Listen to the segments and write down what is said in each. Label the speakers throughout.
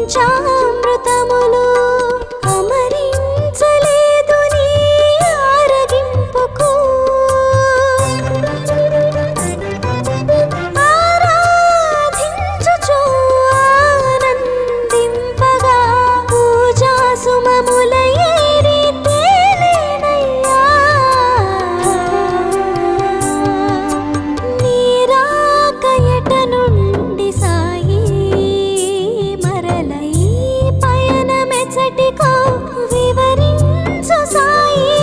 Speaker 1: పంచామృతములు అమరించలేదు నీ ఆరగింపుకు ఆరాధించుచు ఆనందింపగా పూజా సుమముల ఏరి తేలేనయ్యా నీ రాక ఎట నుండి సాయి మరల ఈ పయనమెచ్చటికో వివరించు సాయి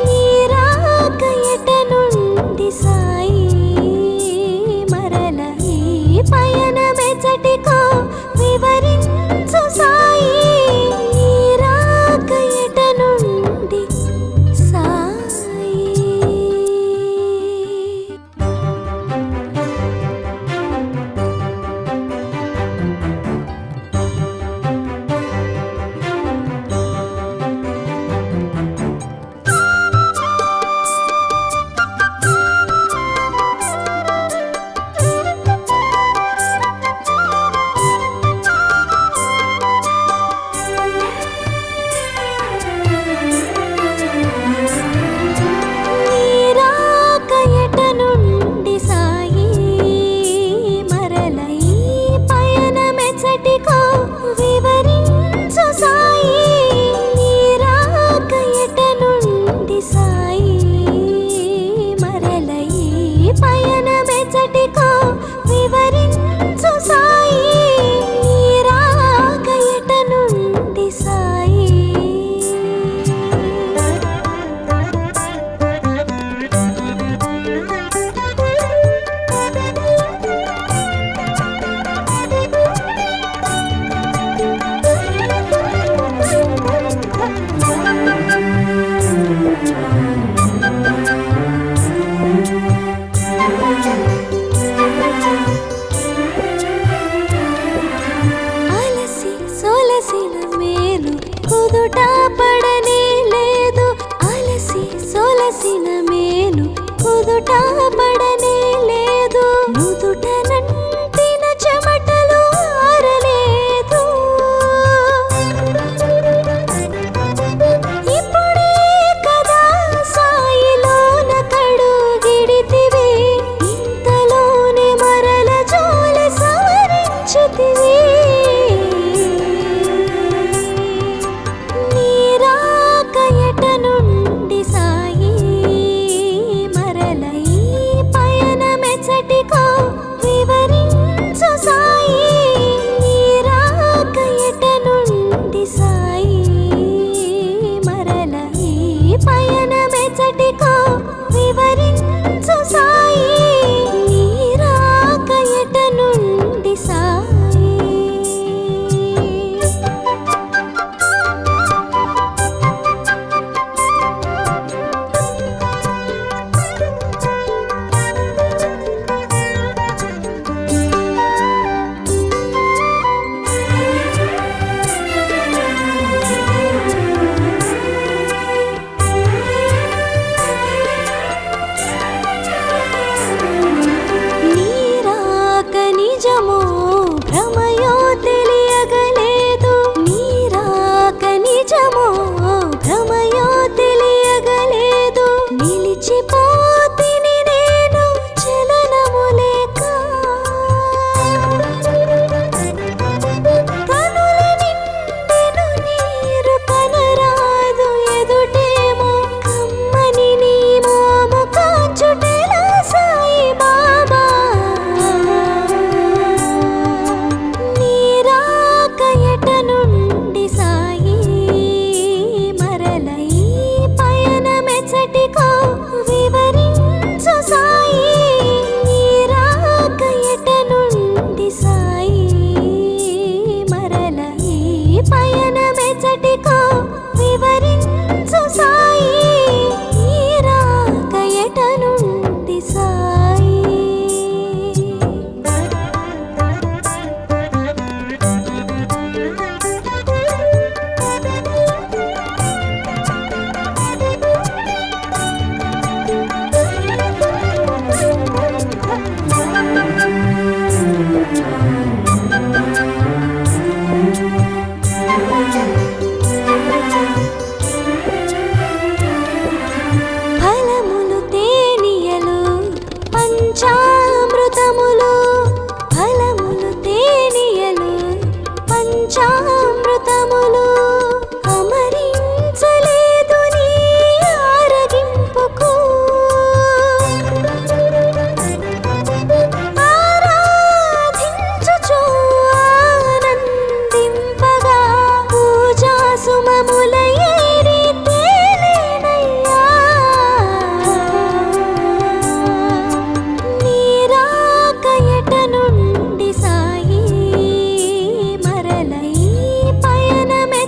Speaker 1: నీ రాక ఎట నుండి సాయి మరల ఈ పయనమెచ్చటికో వివరించు సాయి నీ రాక ఎట నుండి సాయి. నీ రాక ఎట నుండి సాయి మరల ఈ పయనమెచ్చటికో వివరించు సాయి నీ రాక ఎట నుండి సాయి మరల ఈ పయనమెచ్చటికో వివరించు సాయి నీ రాక ఎట నుండి సాయి. అలసి సొలసిన మేలు కుదుట పడనే లేదు అలసి సొలసిన మేలు కుదుట పడనే లేదు నుదుట నంటిన చెమటలు ఆరలేదు ఇప్పుడే కదా సాయిలోన కడుగిడితివి ఇంతలోనే మరల జోలి సవరించితివి నీ రాక ఎట నుండి సాయి మరల ఈ పయనమెచ్చటికో వివరించు సాయి నీ రాక ఎట నుండి సాయి మరల ఈ పయనమెచ్చటికో వివరించు సాయి నీ రాక ఎట నుండి సాయి. నీ రాక నిజమో భ్రమయో తెలియగలేదు నీ రాక నిజమో భ్రమయో తెలియగలేదు నిలిచిపోతిని నేను చలనము లేక కనుల నిండెను నీరు కనరాదు ఎదుటేమో కమ్మని నీ మోము కాచుటెలా సాయి బాబా నీ రాక ఎట నుండి సాయి మరల ఈ పయనమెచ్చటికో వివరించు సాయి నీ రాక ఎట నుండి సాయి మరల ఈ పయనమెచ్చటికో వివరించు సాయి నీ రాక ఎట నుండి సాయి.
Speaker 2: Thank you.
Speaker 1: పంచామృతములు అమరించలేదు నీ ఆరగింపుకు ఆరాధించుచు ఆనందింపగా పూజా సుమముల ఏరి తేలేనయ్యా నీరాక ఎట నుండి సాయి మరలై పయనమె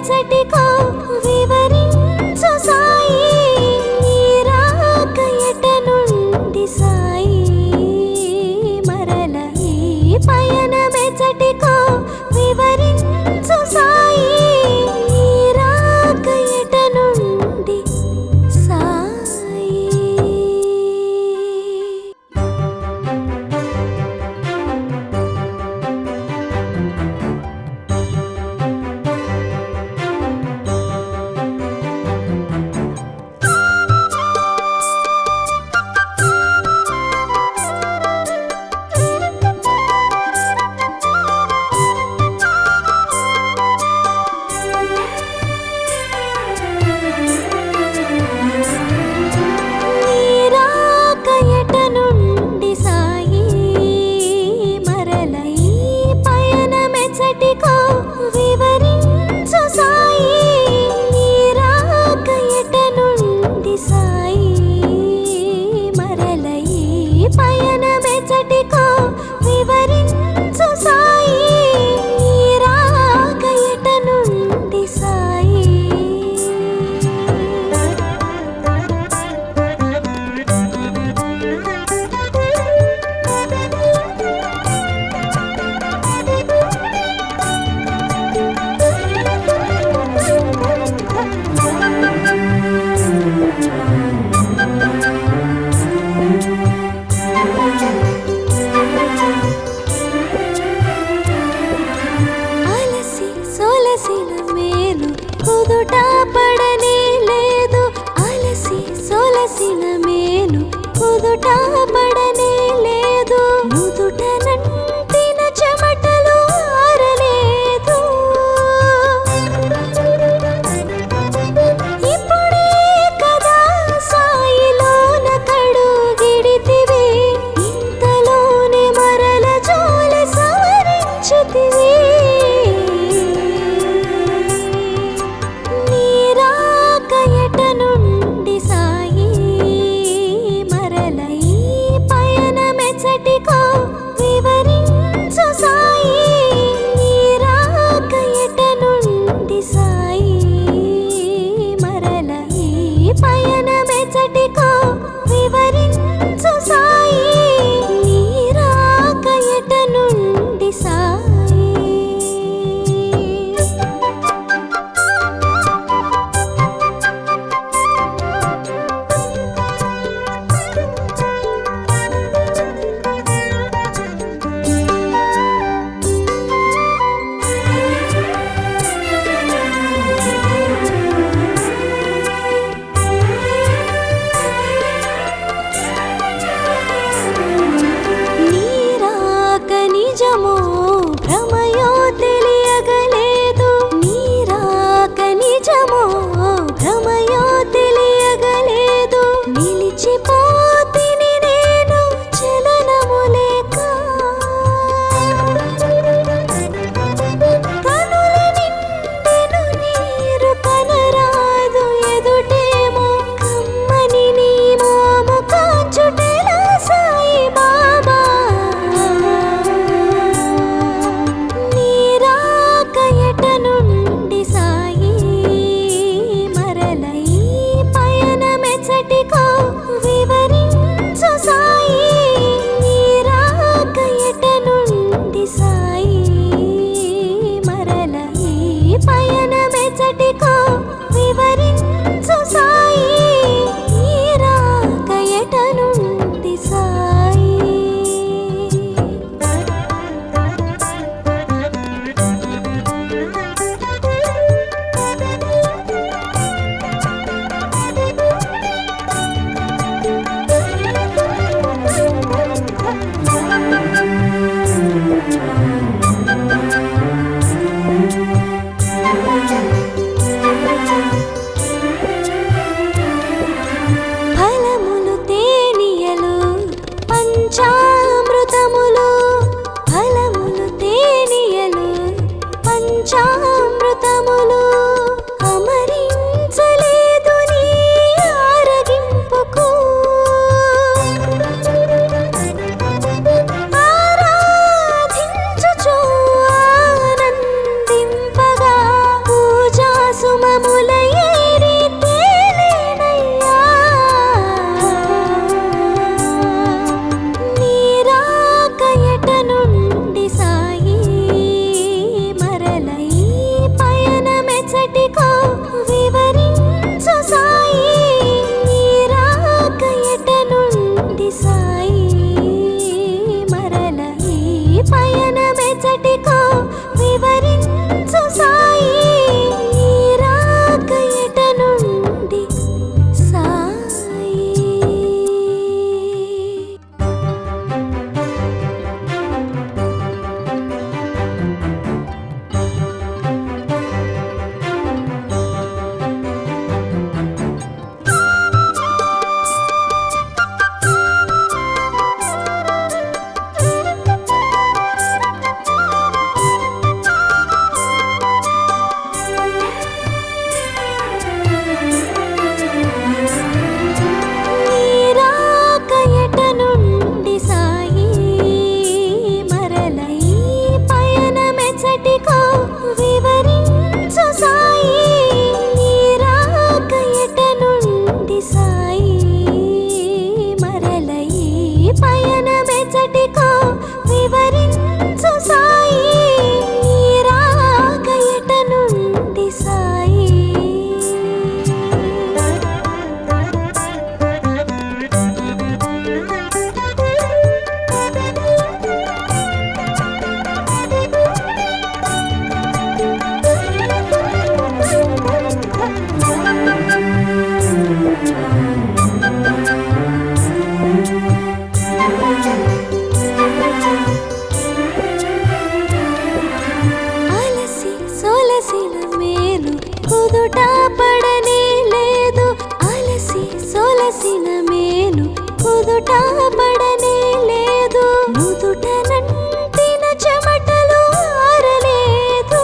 Speaker 1: సొలసిన మేలు కుదుట పడనే లేదు. అలసి సొలసిన మేలు కుదుట పడనే లేదు. నుదుట నంటిన చెమటలు ఆరలేదు.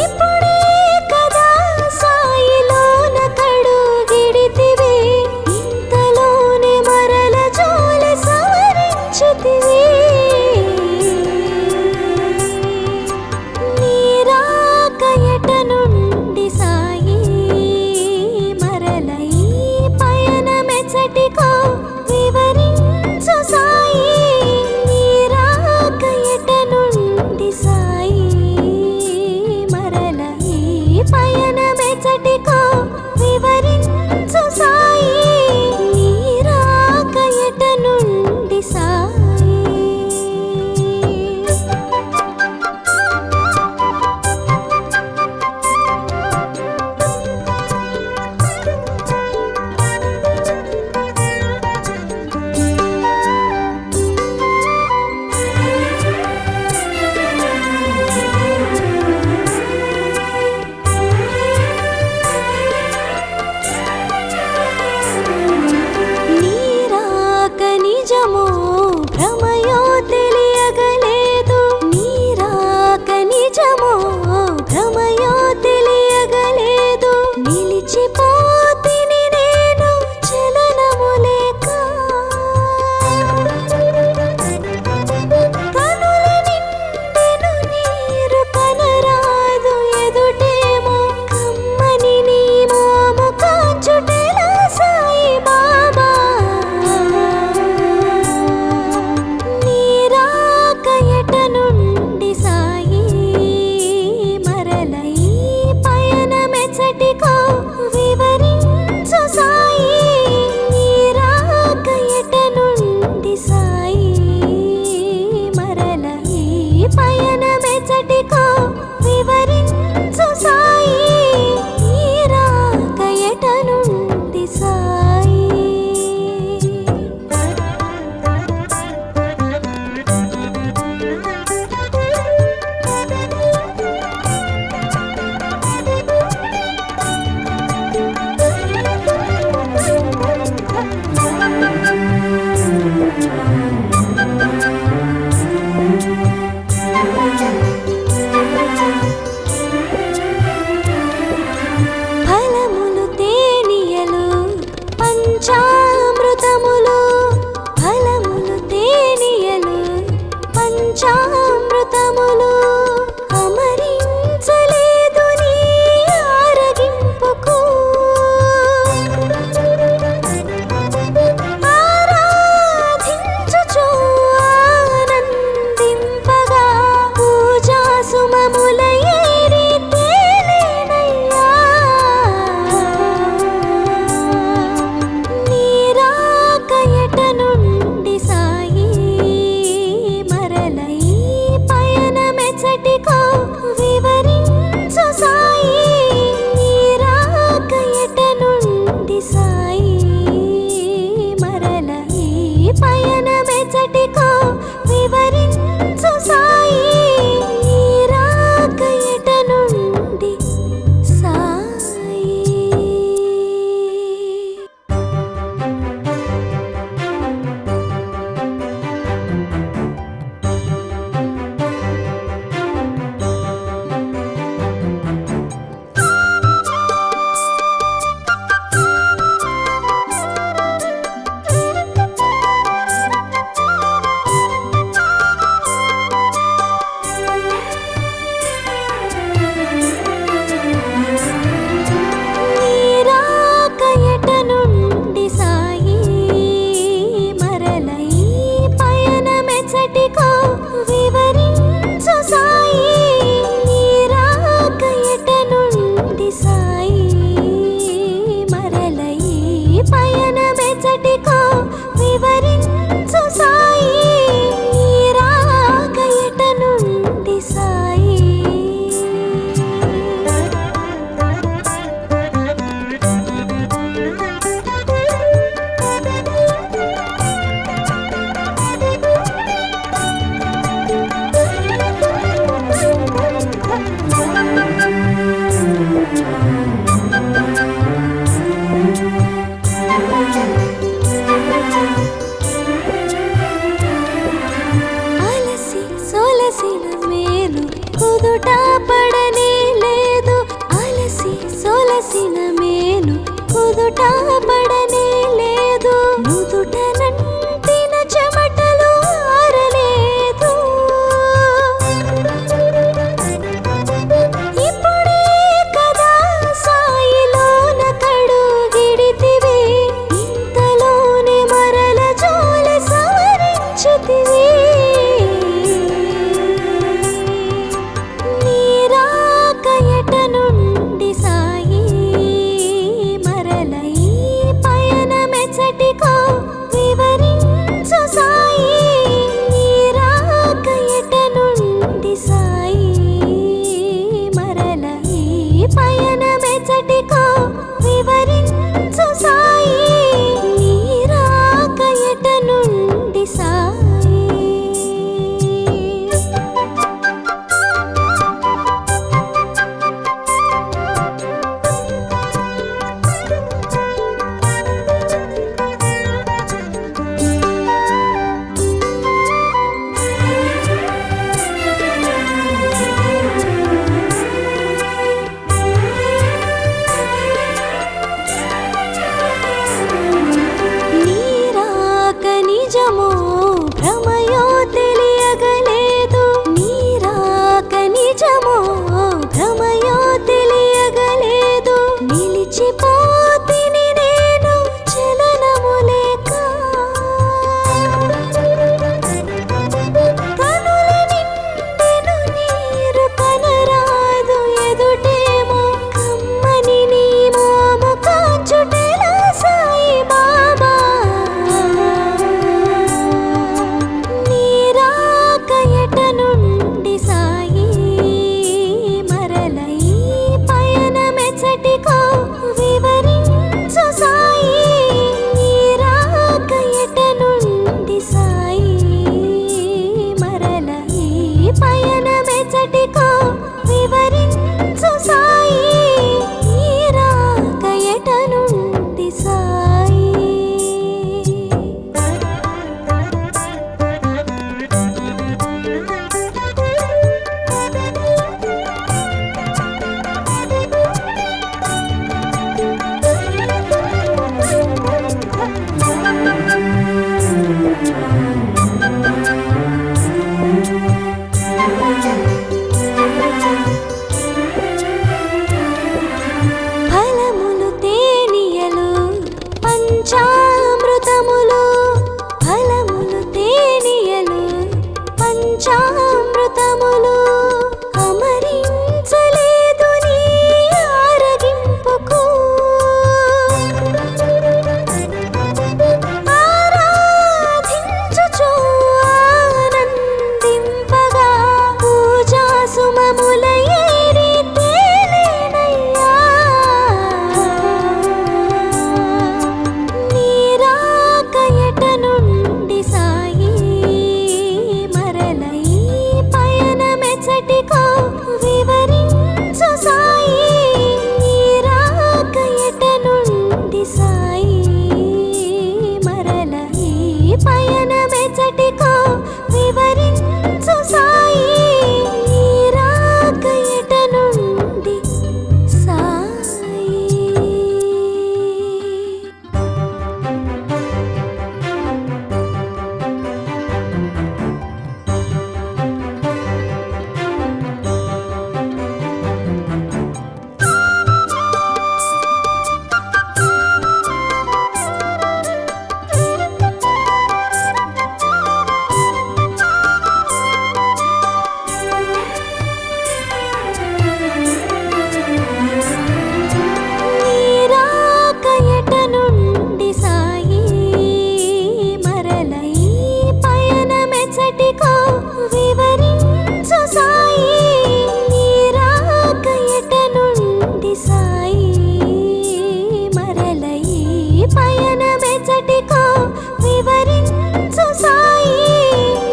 Speaker 1: ఇప్పుడే కదా సాయిలోన కడుగిడితివి, ఇంతలోనే మరల జోల సవరించితివి. నీరాక ఎట నుండి సాయి, మరల ఈ పయనమెచ్చటికో వివరించు సాయి. నీరాక ఎట నుండి సాయి, మరల ఈ పయనమెచ్చటికో వివరించు సాయి. నీరాక ఎట నుండి సాయి. నీరాక నిజమో భ్రమయో తెలియగలేదు. నీరాక నిజమో భ్రమయో తెలియగలేదు. నిలిచిపోతిని నేను చలనము లేక. కనుల నిండెను నీరు కనరాదు ఎదుటేమో, కమ్మని నీ మోము కాచుటెలా సాయి బాబా. నీరాక ఎట నుండి సాయి, మరల ఈ పయనమెచ్చటికో వివరించు సాయి. నీరాక ఎట నుండి సాయి, మరల ఈ పయనమెచ్చటికో వివరించు సాయి. నీరాక ఎట నుండి సాయి. ఫలములు తేనియలు పంచామృతములు, ఫలములు తేనియలు పంచామృతములు. అమరించలేదు నీ ఆరగింపుకు. ఆరాధించుచు ఆనందింపగా పూజా సుమముల ఏరి తేలేనయ్యా. నీరాక ఎట నుండి సాయి, మరల ఈ పయనమె నిజమో భ్రమయో తెలియగలేదు. నిలిచిపోతిని నేను చలనము లేక. కనుల నిండెను నీరు కనరాదు ఎదుటేమో కమ్మని నీ మోము కాచుటెలా సాయి బాబా. నీ రాక ఎట నుండి సాయి మరల ఈ పయనమెచ్చటికో వివరించు సాయి. నీ రాక ఎట నుండి సాయి మరల ఈ పయనమెచ్చటికో వివరించు సాయి. నీ రాక ఎట నుండి సాయి. ఫలములు తేనియలు పంచామృతములు. ఫలములు తేనియలు పంచామృతములు. అమరించలేదు నీ ఆరగింపుకు. ఆరాధించుచు ఆనందింపగా పూజా సుమముల ఏరి తేలేనయ్యా. నీ రాక ఎట నుండి సాయి మరల ఈ పయనమెచ్చటికో వివరించు సాయి. నీ రాక ఎట నుండి సాయి మరల ఈ పయనమెచ్చటికో వివరించు సాయి. నీ రాక ఎట నుండి సాయి. నీ రాక ఎట నుండి సాయి మరల ఈ పయనమెచ్చటికో వివరించు సాయి. నీ రాక ఎట నుండి సాయి మరల ఈ పయనమెచ్చటికో వివరించు సాయి.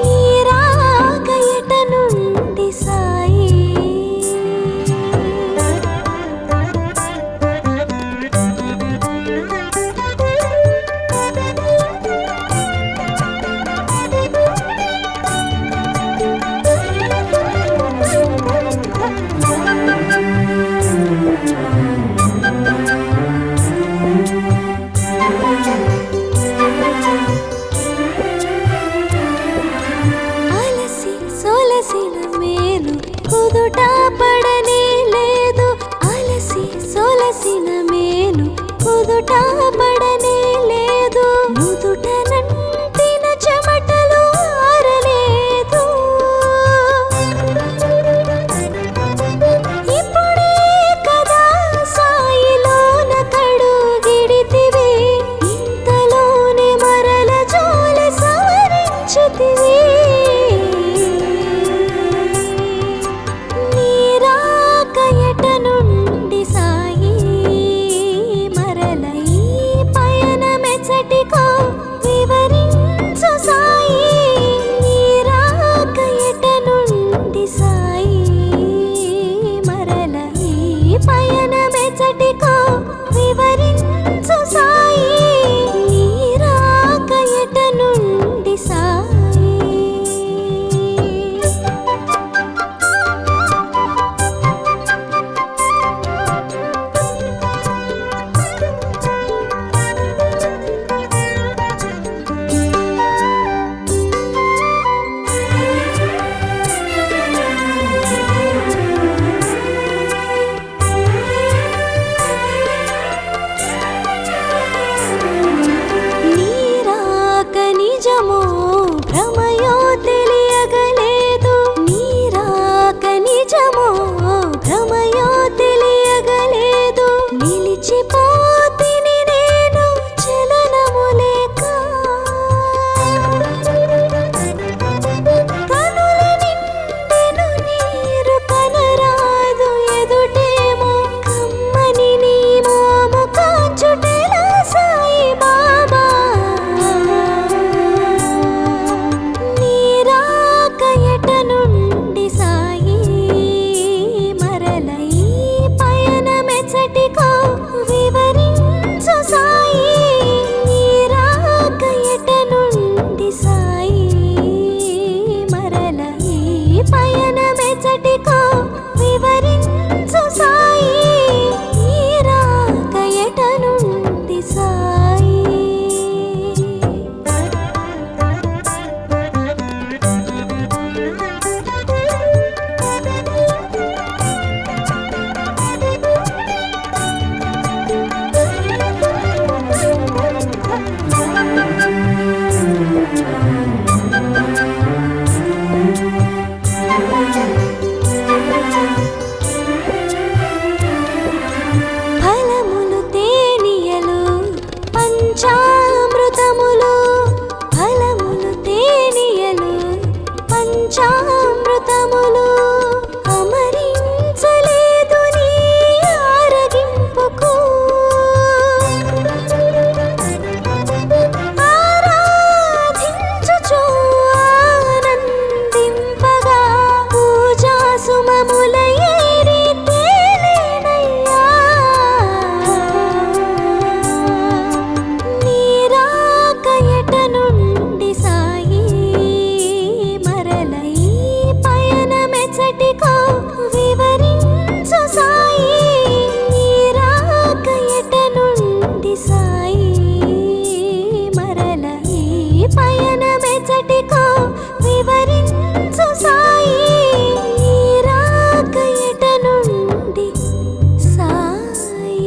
Speaker 1: నీ రాక ఎట నుండి సాయి. అలసి సొలసిన మేలు కుదుట పడనే లేదు. అలసి సొలసిన మేలు కుదుట పడనే లేదు. నుదుట నంటిన చెమటలు ఆరలేదు. ఇప్పుడే కదా సాయిలోన కడుగిడితివి. ఇంతలోనే మరల జోలి సవరించితివి. నీ రాక ఎట నుండి సాయి మరల ఈ మెచ్చటికో వివరించు సాయి నీ రాక ఎట నుండి సాయి ఫలములు తేనియలు పంచామృతములు ఫలములు తేనియలు పంచామృతములు అమరించలేదు నీ ఆరగింపుకు ఆరాధించుచు ఆనందింపగా పూజా సుమముల ఏరి తేలేనయ్యా నీ రాక ఎట నుండి సాయి మరల ఈ పయనమెచ్చటికో వివరించు సాయి నీ రాక ఎట నుండి సాయి మరల ఈ పయనమెచ్చటికో వివరించు సాయి నీ రాక ఎట నుండి సాయి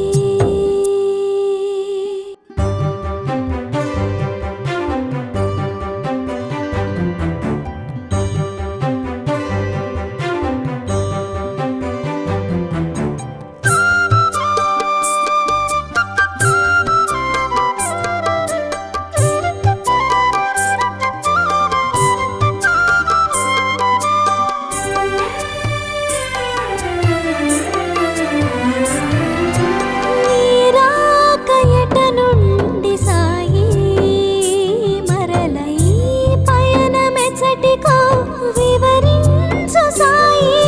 Speaker 1: నీ రాక ఎట నుండి సాయి మరల ఈ పయనమెచ్చటికో వివరించు సాయి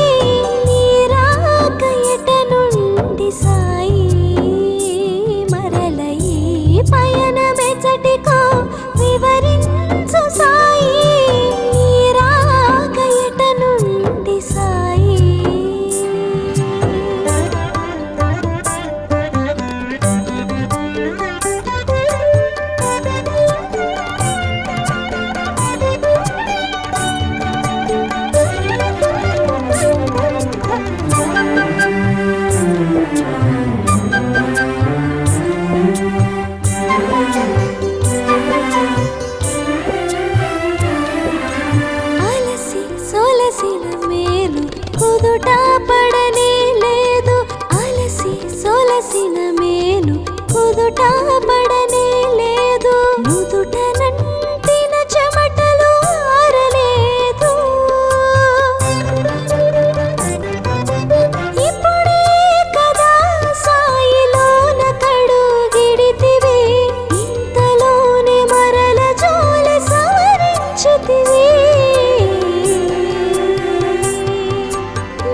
Speaker 1: నీ రాక ఎట నుండి సాయి మరల ఈ పయనమెచ్చటికో వివరించు సాయి నీ రాక ఎట నుండి సాయి అలసి సొలసిన మేలు కుదుట పడనే లేదు అలసి సొలసిన మేలు కుదుట పడనే లేదు నుదుట నంటిన చెమటలు ఆరలేదు ఇప్పుడే కదా సాయిలోన కడుగిడితివి ఇంతలోనే మరల జోలె సవరించితివి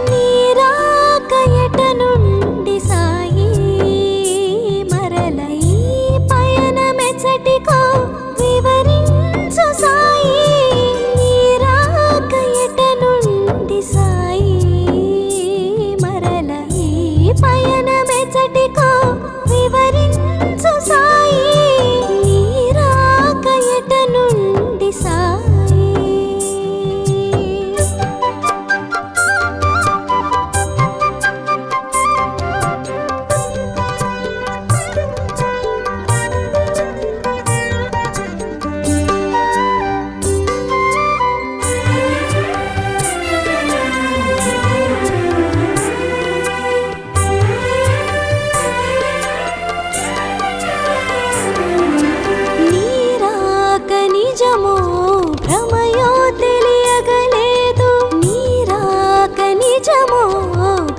Speaker 1: నీ రాక ఎట నుండి సాయి మరల ఈ పయనమెచ్చటికో వివరించు సాయి నీ రాక ఎట నుండి సాయి మరల ఈ పయనమెచ్చటికో వివరించు సాయి నీ రాక ఎట నుండి సాయి నీ రాక నిజమో భ్రమయో తెలియగలేదు నీ రాక నిజమో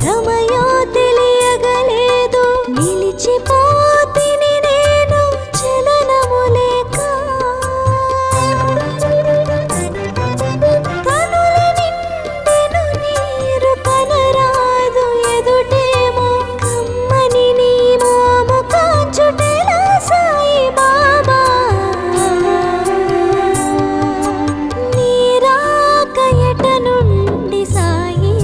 Speaker 1: భ్రమయో తెలియగలేదు నిలిచిపోతిని నేను చలనము లేక కనుల నిండెను నీరు కనరాదు ఎదుటేమో కమ్మని నీ మోము కాచుటెలా సాయి బాబా నీ రాక ఎట నుండి సాయి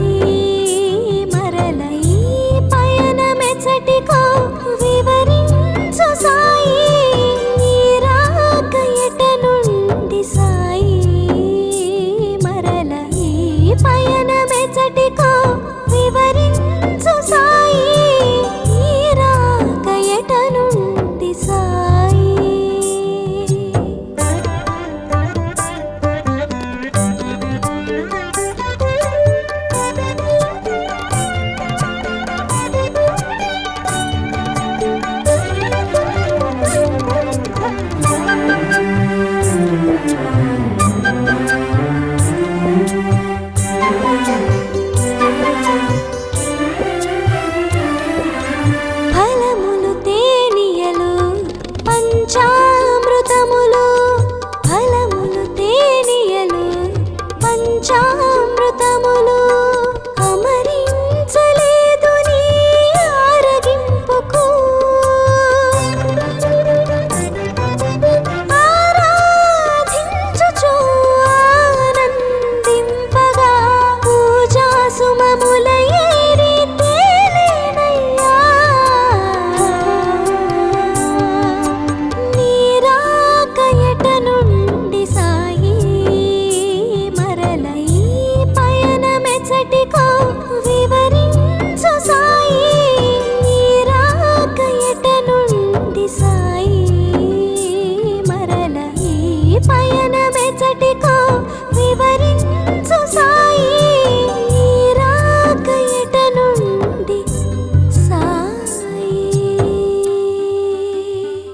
Speaker 1: పయన